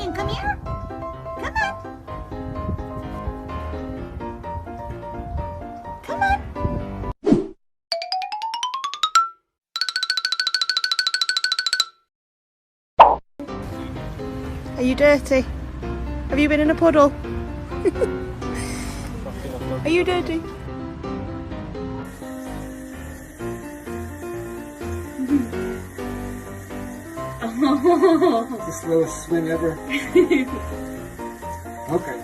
Morgan, come here. Come on. Come on. Are you dirty? Have you been in a puddle? Are you dirty? The slowest swim ever. Okay.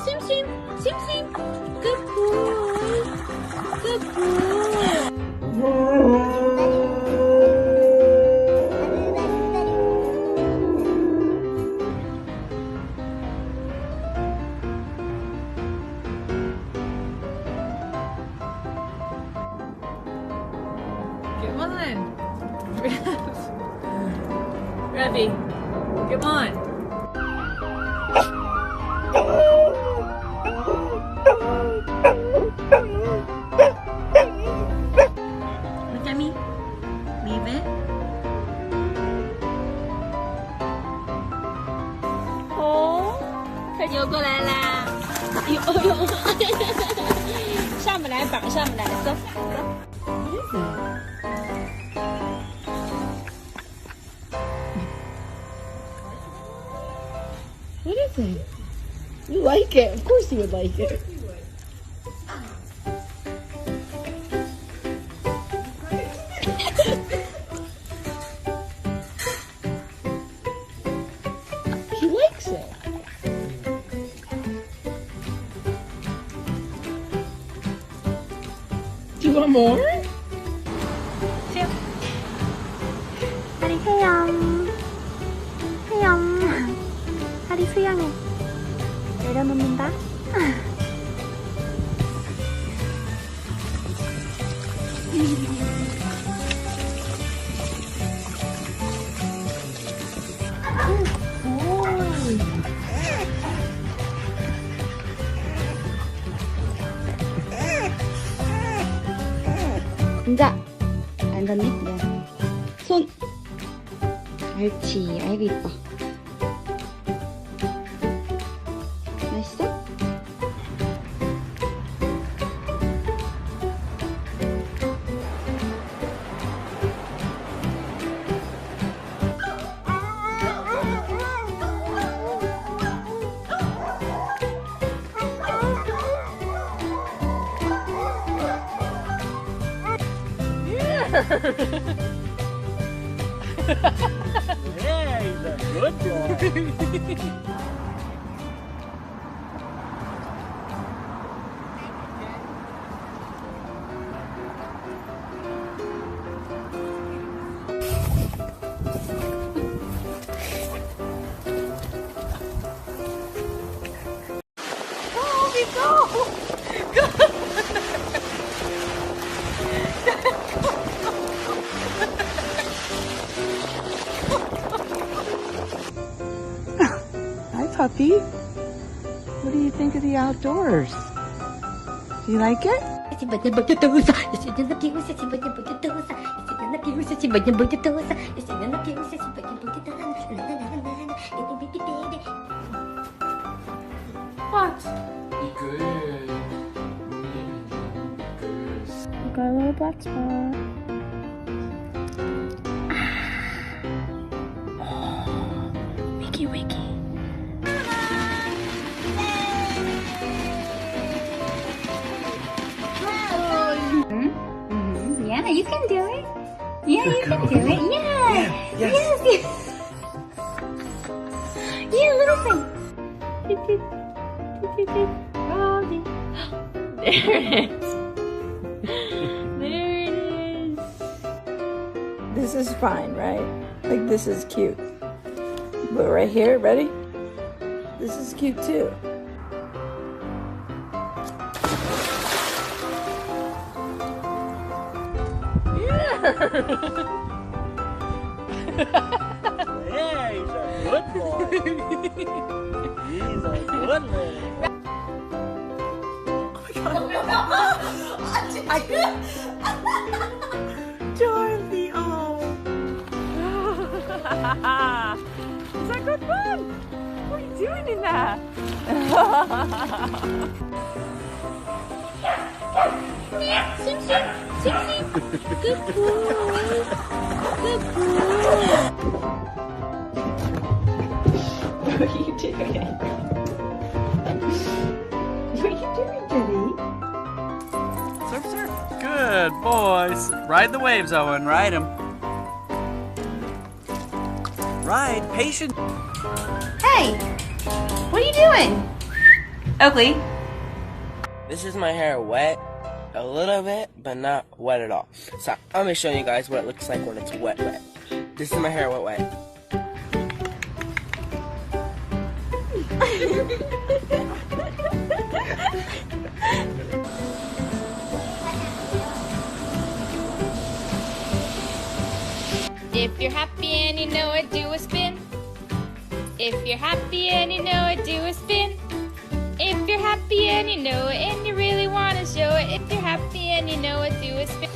Sim, sim. Sim, sim. Good boy. Good boy. Come on. Revy, come on. Look at me. Leave it. Oh, 它游过来啦！游泳，上不来，绑上不来，走走。What is it? You like it? Of course you would like it. He likes it. Do you want more? 다리 수영. 수영. 다리 수영해. 내려놓는다. 앉아. 앉았니? 네. 손. 옳지. 아이고 이뻐. 맛있어? Yeah, he's a good boy. Hi, puppy. What do you think of the outdoors? Do you like it? What? Good. got a little black spot. Wiggy wiggy. Yeah, you can do it. Yeah, you can do it. Yeah. Yes. Yeah, little thing. There it is. There it is. this is fine, right? Like this is cute. But right here, ready? This is cute too. Yeah, he's a good boy. He's a good little. Dorothy, oh. Is that good fun? What are you doing in that? Sim, sim, sim, sim. Good boy. Good boy. What are you doing? What are you doing, Teddy? Surf, surf. Good boys. Ride the waves, Owen. Ride them. Ride. Patient. Hey, what are you doing? Oakley. This is my hair wet a little bit, but not wet at all. So I'm gonna show you guys what it looks like when it's wet. This is my hair wet. If you're happy and you know it, do a spin. If you're happy and you know it, do a spin. If you're happy and you know it and you really want to show it, if you're happy and you know it, do a spin.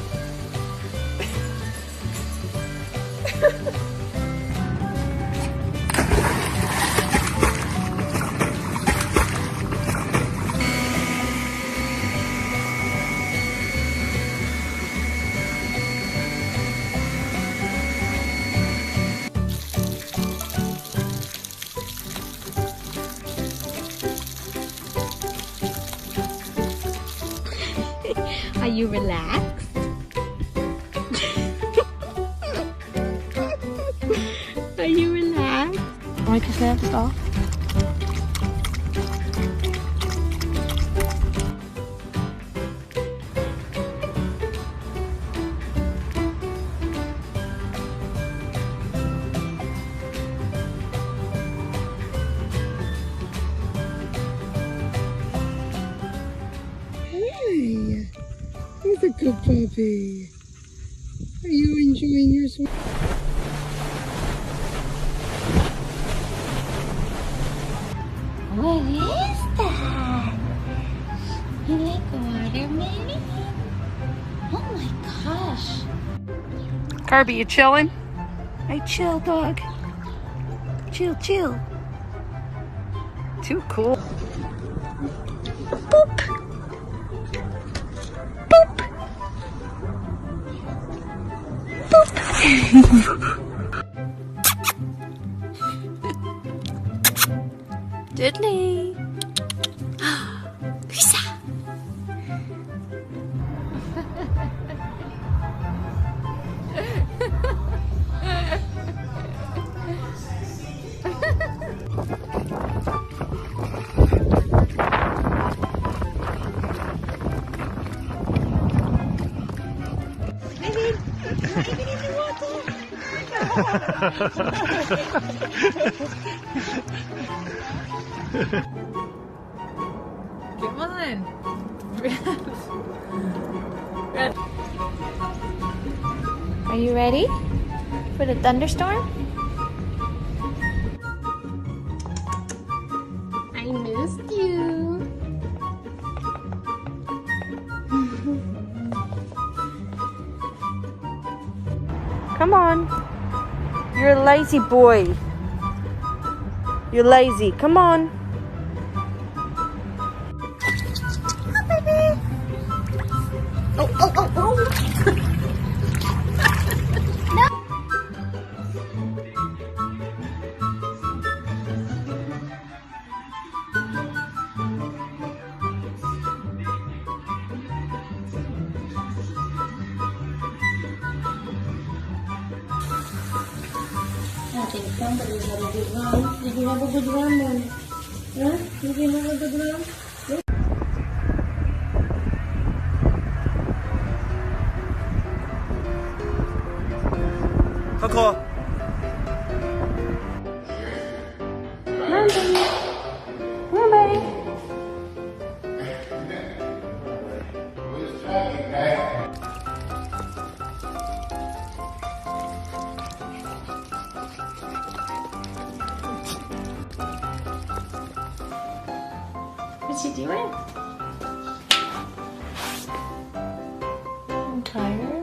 Are you relaxed? Are you relaxed? Want to snap this off? Hey, he's a good puppy. Are you enjoying your swim? What is that? You like watermelon? Oh my gosh. Kirby, you chilling? Hey, chill, dog. Chill, chill. Too cool. Boop. Boop. Diddley. Lisa. Come on. Are you ready for the thunderstorm? I missed you. Come on. You're a lazy boy. You're lazy. Come on. I think somebody had a good run. Did you have a good run, Mom? Huh? Did you have a good run? Coco. Come on, baby. Come on, buddy. What's he doing? I'm tired.